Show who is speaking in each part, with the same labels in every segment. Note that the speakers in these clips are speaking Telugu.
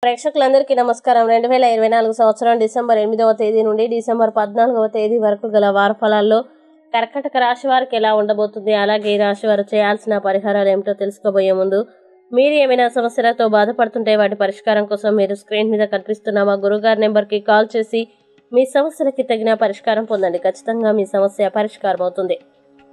Speaker 1: ప్రేక్షకులందరికీ నమస్కారం. 2024 సంవత్సరం డిసెంబర్ 8వ తేదీ నుండి డిసెంబర్ 14వ తేదీ వరకు గల వార ఫలాల్లో కర్కాటక రాశి వారికి ఎలా ఉండబోతుంది, అలాగే ఈ రాశి వారు చేయాల్సిన పరిహారాలు ఏమిటో తెలుసుకోబోయే ముందు మీరు ఏమైనా సమస్యలతో బాధపడుతుంటే వాటి పరిష్కారం కోసం మీరు స్క్రీన్ మీద కనిపిస్తున్న మా గురుగారి నెంబర్కి కాల్ చేసి మీ సమస్యలకి తగిన పరిష్కారం పొందండి. ఖచ్చితంగా మీ సమస్య పరిష్కారం అవుతుంది.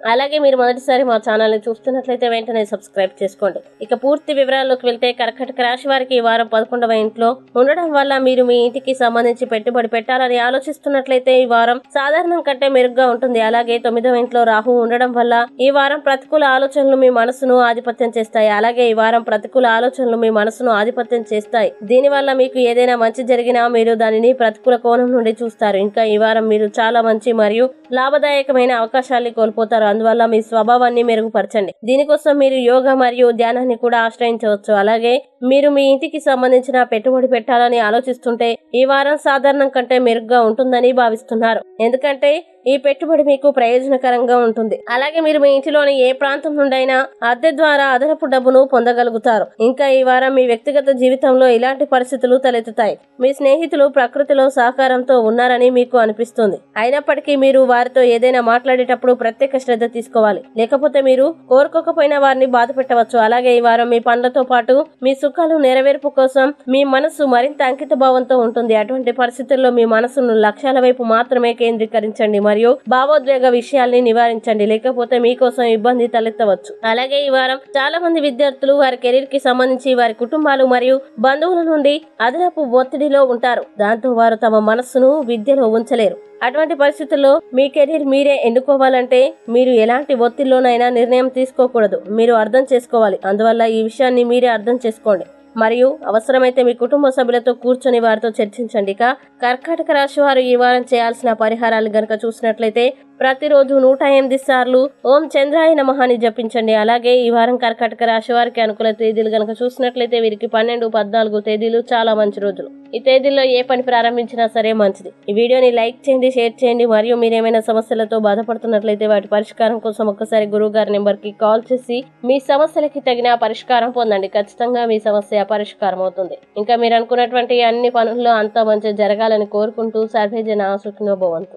Speaker 1: అలాగే మీరు మొదటిసారి మా ఛానల్ని చూస్తున్నట్లయితే వెంటనే సబ్స్క్రైబ్ చేసుకోండి. ఇక పూర్తి వివరాల్లోకి వెళ్తే కర్కాటక రాశి వారికి ఈ వారం 11వ ఇంట్లో ఉండడం వల్ల మీరు మీ ఇంటికి సంబంధించి పెట్టుబడి పెట్టాలని ఆలోచిస్తున్నట్లయితే ఈ వారం సాధారణం కంటే మెరుగ్గా ఉంటుంది. అలాగే 9వ ఇంట్లో రాహు ఉండడం వల్ల ఈ వారం ప్రతికూల ఆలోచనలు మీ మనసును ఆధిపత్యం చేస్తాయి. అలాగే ఈ వారం ప్రతికూల ఆలోచనలు మీ మనసును ఆధిపత్యం చేస్తాయి. దీనివల్ల మీకు ఏదైనా మంచి జరిగినా మీరు దానిని ప్రతికూల కోణం నుండి చూస్తారు. ఇంకా ఈ వారం మీరు చాలా మంచి మరియు లాభదాయకమైన అవకాశాన్ని కోల్పోతారు. అందువల్ల మీ స్వభావాన్ని మెరుగుపరచండి. దీనికోసం మీరు యోగా మరియు ధ్యానాన్ని కూడా ఆశ్రయించవచ్చు. అలాగే మీరు మీ ఇంటికి సంబంధించిన పెట్టుబడి పెట్టాలని ఆలోచిస్తుంటే ఈ వారం సాధారణం కంటే మెరుగ్గా ఉంటుందని భావిస్తున్నారు. ఎందుకంటే ఈ పెట్టుబడి మీకు ప్రయోజనకరంగా ఉంటుంది. అలాగే మీరు మీ ఇంటిలోని ఏ ప్రాంతం నుండైనా అద్దె ద్వారా అదనపు డబ్బును పొందగలుగుతారు. ఇంకా ఈ వారం మీ వ్యక్తిగత జీవితంలో ఇలాంటి పరిస్థితులు తలెత్తుతాయి. మీ స్నేహితులు ప్రకృతిలో సహకారంతో ఉన్నారని మీకు అనిపిస్తుంది. అయినప్పటికీ మీరు వారితో ఏదైనా మాట్లాడేటప్పుడు ప్రత్యేక శ్రద్ధ తీసుకోవాలి. లేకపోతే మీరు కోరుకోకపోయినా వారిని బాధ పెట్టవచ్చు. అలాగే ఈ వారం మీ పనులతో పాటు మీ సుఖాలు నెరవేర్పు కోసం మీ మనసు మరింత అంకిత భావంతో ఉంటుంది. అటువంటి పరిస్థితుల్లో మీ మనసును లక్ష్యాల వైపు మాత్రమే కేంద్రీకరించండి మరియు భావోద్వేగ విషయాల్ని నివారించండి. లేకపోతే మీకోసం ఇబ్బంది తలెత్తవచ్చు. అలాగే ఈ వారం చాలా మంది విద్యార్థులు వారి కెరీర్ కి సంబంధించి వారి కుటుంబాలు మరియు బంధువుల నుండి అదనపు ఒత్తిడిలో ఉంటారు. దాంతో వారు తమ మనస్సును విద్యలో ఉంచలేరు. అటువంటి పరిస్థితుల్లో మీ కెరీర్ మీరే ఎన్నుకోవాలంటే మీరు ఎలాంటి ఒత్తిడిలోనైనా నిర్ణయం తీసుకోకూడదు. మీరు అర్థం చేసుకోవాలి. అందువల్ల ఈ విషయాన్ని మీరే అర్థం చేసుకోండి మరియు అవసరమైతే మీ కుటుంబ సభ్యులతో కూర్చొని వారితో చర్చించండి. ఇక కర్కాటక రాశి వారు ఈ వారం చేయాల్సిన పరిహారాలు గనక చూసినట్లయితే ప్రతిరోజు 108 సార్లు ఓం చంద్రాయ నమః అని జపించండి. అలాగే ఈ వారం కర్కాటక రాశి వారికి అనుకూల తేదీలు గనక చూసినట్లయితే వీరికి 12, 14 తేదీలు చాలా మంచి రోజులు. ఈ తేదీల్లో ఏ పని ప్రారంభించినా సరే మంచిది. ఈ వీడియోని లైక్ చేయండి, షేర్ చేయండి మరియు మీరేమైనా సమస్యలతో బాధపడుతున్నట్లయితే వాటి పరిష్కారం కోసం ఒక్కసారి గురువు గారి నెంబర్కి కాల్ చేసి మీ సమస్యలకి తగిన పరిష్కారం పొందండి. ఖచ్చితంగా మీ సమస్య పరిష్కారం అవుతుంది. ఇంకా మీరు అనుకున్నటువంటి అన్ని పనుల్లో అంతా మంచి జరగాలని కోరుకుంటూ సర్వే జన సుఖినో భవంతు.